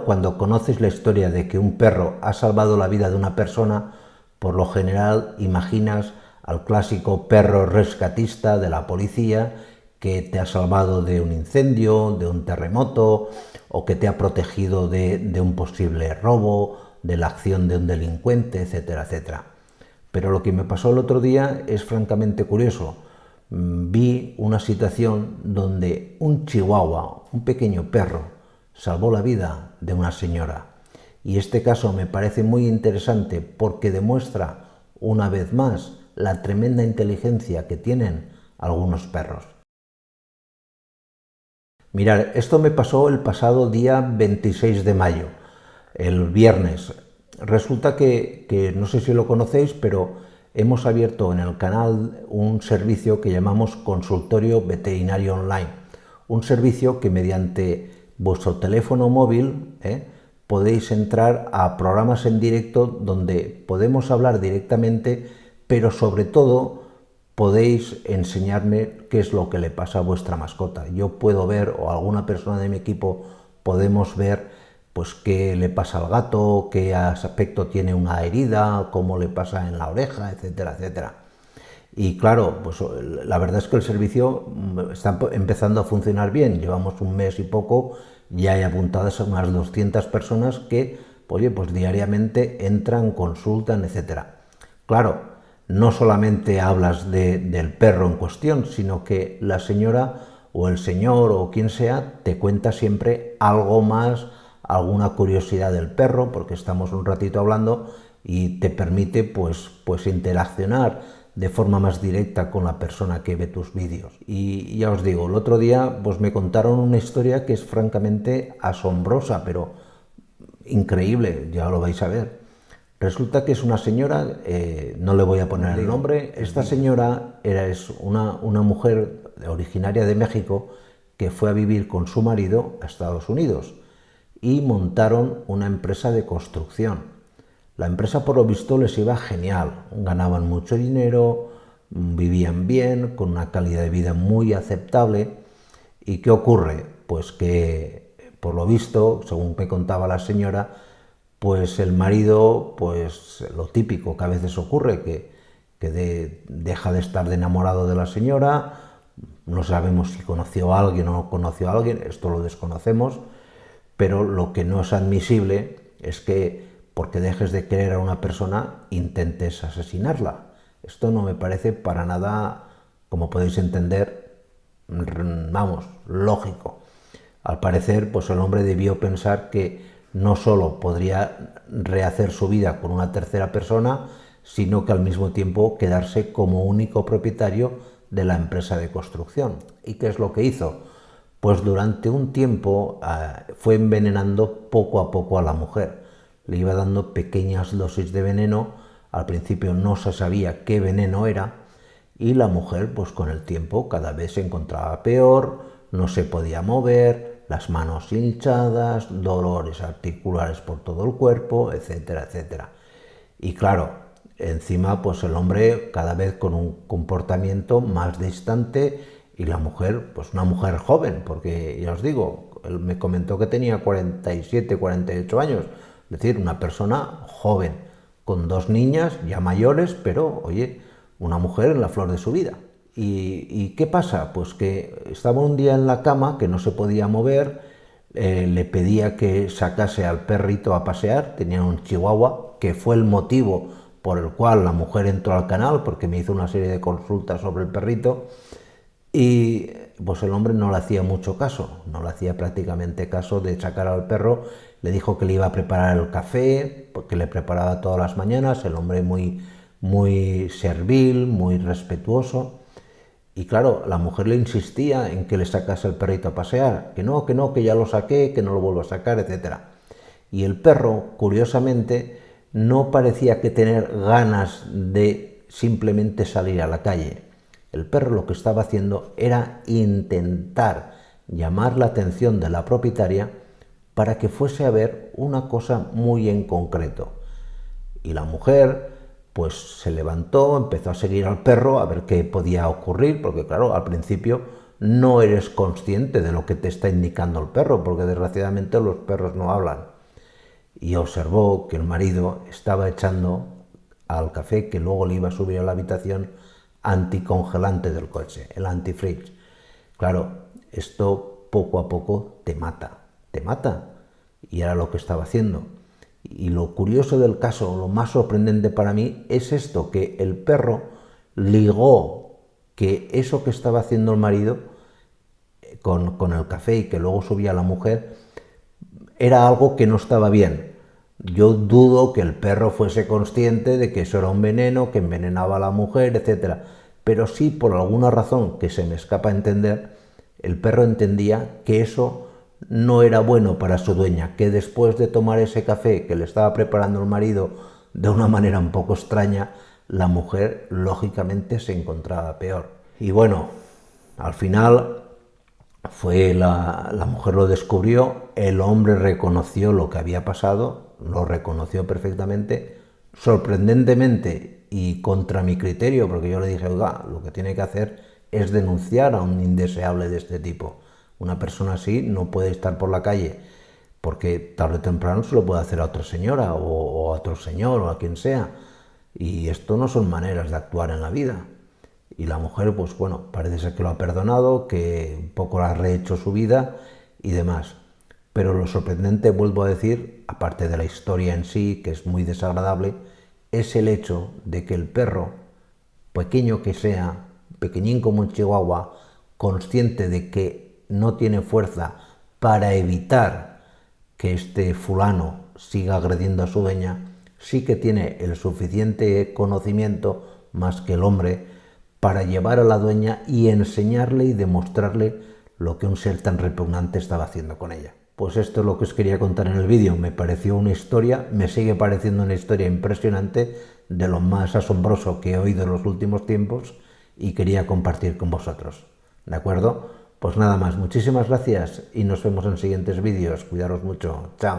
cuando conoces la historia de que un perro ha salvado la vida de una persona, por lo general imaginas al clásico perro rescatista de la policía que te ha salvado de un incendio, de un terremoto, o que te ha protegido de un posible robo, de la acción de un delincuente, etcétera, etcétera. Pero lo que me pasó el otro día es francamente curioso. Vi una situación donde un chihuahua, un pequeño perro, salvó la vida de una señora. Y este caso me parece muy interesante porque demuestra una vez más la tremenda inteligencia que tienen algunos perros. Mirad, esto me pasó el pasado día 26 de mayo, el viernes. Resulta que no sé si lo conocéis, pero hemos abierto en el canal un servicio que llamamos Consultorio Veterinario Online. Un servicio que mediante vuestro teléfono móvil podéis entrar a programas en directo donde podemos hablar directamente, pero sobre todo podéis enseñarme qué es lo que le pasa a vuestra mascota. Yo puedo ver, o alguna persona de mi equipo podemos ver, pues qué le pasa al gato, qué aspecto tiene una herida, cómo le pasa en la oreja, etcétera, etcétera. Y claro, pues la verdad es que el servicio está empezando a funcionar bien. Llevamos un mes y poco, ya hay apuntadas unas 200 personas que, oye, pues diariamente entran, consultan, etcétera. Claro, no solamente hablas del perro en cuestión, sino que la señora o el señor o quien sea te cuenta siempre algo más, alguna curiosidad del perro, porque estamos un ratito hablando y te permite pues interaccionar de forma más directa con la persona que ve tus vídeos. Y ya os digo, el otro día pues me contaron una historia que es francamente asombrosa, pero increíble, ya lo vais a ver. Resulta que es una señora, no le voy a poner el nombre, esta señora es una mujer originaria de México que fue a vivir con su marido a Estados Unidos y montaron una empresa de construcción. La empresa, por lo visto, les iba genial, ganaban mucho dinero, vivían bien, con una calidad de vida muy aceptable. ¿Y qué ocurre? Pues que, por lo visto, según me contaba la señora, pues el marido, pues lo típico que a veces ocurre, que deja de estar enamorado de la señora, no sabemos si conoció a alguien o no conoció a alguien, esto lo desconocemos, pero lo que no es admisible es que porque dejes de querer a una persona intentes asesinarla. Esto no me parece para nada, como podéis entender, vamos, lógico. Al parecer, pues el hombre debió pensar que no solo podría rehacer su vida con una tercera persona, sino que al mismo tiempo quedarse como único propietario de la empresa de construcción. ¿Y qué es lo que hizo? Pues durante un tiempo fue envenenando poco a poco a la mujer. Le iba dando pequeñas dosis de veneno. Al principio no se sabía qué veneno era y la mujer, pues con el tiempo, cada vez se encontraba peor, no se podía mover, las manos hinchadas, dolores articulares por todo el cuerpo, etcétera, etcétera. Y claro, encima, pues el hombre cada vez con un comportamiento más distante y la mujer, pues una mujer joven, porque ya os digo, él me comentó que tenía 47, 48 años, es decir, una persona joven, con dos niñas ya mayores, pero oye, una mujer en la flor de su vida. ¿Y qué pasa? Pues que estaba un día en la cama, que no se podía mover, le pedía que sacase al perrito a pasear, tenía un chihuahua, que fue el motivo por el cual la mujer entró al canal, porque me hizo una serie de consultas sobre el perrito, y pues el hombre no le hacía mucho caso, no le hacía prácticamente caso de sacar al perro. Le dijo que le iba a preparar el café, porque le preparaba todas las mañanas, el hombre muy servil, muy respetuoso. Y claro, la mujer le insistía en que le sacase el perrito a pasear, que ya lo saqué, que no lo vuelvo a sacar, etcétera. Y el perro, curiosamente, no parecía que tener ganas de simplemente salir a la calle. El perro lo que estaba haciendo era intentar llamar la atención de la propietaria para que fuese a ver una cosa muy en concreto. Y la mujer pues se levantó, empezó a seguir al perro a ver qué podía ocurrir, porque claro, al principio no eres consciente de lo que te está indicando el perro, porque desgraciadamente los perros no hablan. y observó que el marido estaba echando al café que luego le iba a subir a la habitación anticongelante del coche, el antifreeze. Claro, esto poco a poco te mata, y era lo que estaba haciendo. Y lo curioso del caso, lo más sorprendente para mí, es esto, que el perro ligó que eso que estaba haciendo el marido con el café y que luego subía la mujer, era algo que no estaba bien. Yo dudo que el perro fuese consciente de que eso era un veneno, que envenenaba a la mujer, etc. Pero sí, por alguna razón que se me escapa entender, el perro entendía que eso no era bueno para su dueña, que después de tomar ese café que le estaba preparando el marido de una manera un poco extraña, la mujer lógicamente se encontraba peor. Y bueno, al final fue la mujer lo descubrió, el hombre reconoció lo que había pasado, lo reconoció perfectamente, sorprendentemente y contra mi criterio, porque yo le dije, oiga, lo que tiene que hacer es denunciar a un indeseable de este tipo. Una persona así no puede estar por la calle, porque tarde o temprano se lo puede hacer a otra señora o a otro señor o a quien sea. Y esto no son maneras de actuar en la vida. Y la mujer, pues bueno, parece ser que lo ha perdonado, que un poco ha rehecho su vida y demás. Pero lo sorprendente, vuelvo a decir, aparte de la historia en sí, que es muy desagradable, es el hecho de que el perro, pequeño que sea, pequeñín como un chihuahua, consciente de que no tiene fuerza para evitar que este fulano siga agrediendo a su dueña, sí que tiene el suficiente conocimiento, más que el hombre, para llevar a la dueña y enseñarle y demostrarle lo que un ser tan repugnante estaba haciendo con ella. Pues esto es lo que os quería contar en el vídeo. Me pareció una historia, me sigue pareciendo una historia impresionante, de lo más asombroso que he oído en los últimos tiempos, y quería compartir con vosotros. ¿De acuerdo? Pues nada más, muchísimas gracias y nos vemos en siguientes vídeos. Cuidaros mucho. Chao.